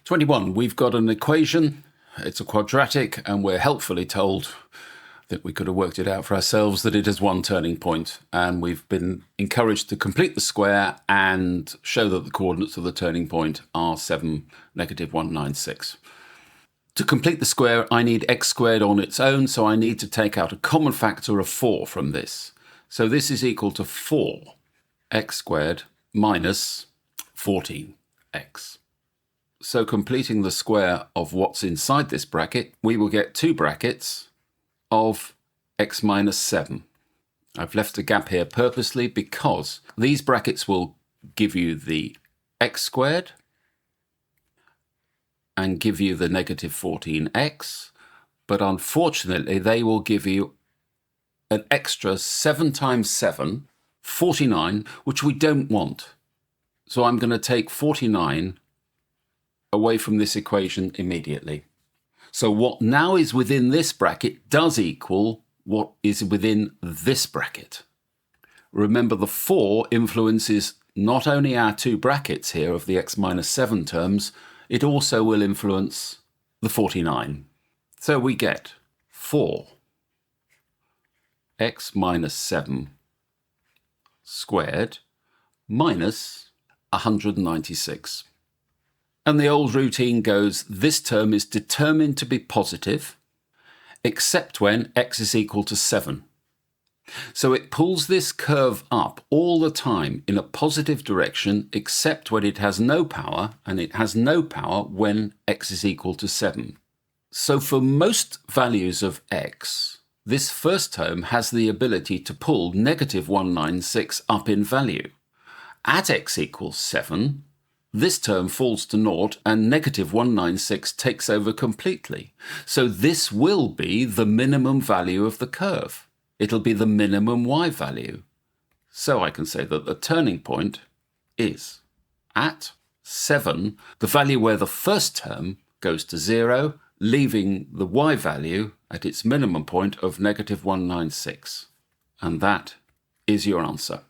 21, we've got an equation. It's a quadratic, and we're helpfully told that we could have worked it out for ourselves, that it has one turning point, and we've been encouraged to complete the square and show that the coordinates of the turning point are 7, negative 196. To complete the square, I need x squared on its own, so I need to take out a common factor of 4 from this. So this is equal to 4x squared minus 14x. So completing the square of what's inside this bracket, we will get two brackets of x minus 7. I've left a gap here purposely because these brackets will give you the x squared and give you the negative 14x, but unfortunately they will give you an extra 7 times 7, 49, which we don't want. So I'm going to take 49 away from this equation immediately. So what now is within this bracket does equal what is within this bracket. Remember, the 4 influences not only our two brackets here of the x minus 7 terms, it also will influence the 49. So we get 4x minus 7 squared minus 196. And the old routine goes, this term is determined to be positive, except when x is equal to 7. So it pulls this curve up all the time in a positive direction, except when it has no power, and it has no power when x is equal to 7. So for most values of x, this first term has the ability to pull negative 196 up in value. At x equals 7, this term falls to 0 and negative 196 takes over completely. So this will be the minimum value of the curve. It'll be the minimum y value. So I can say that the turning point is at 7, the value where the first term goes to 0, leaving the y value at its minimum point of negative 196. And that is your answer.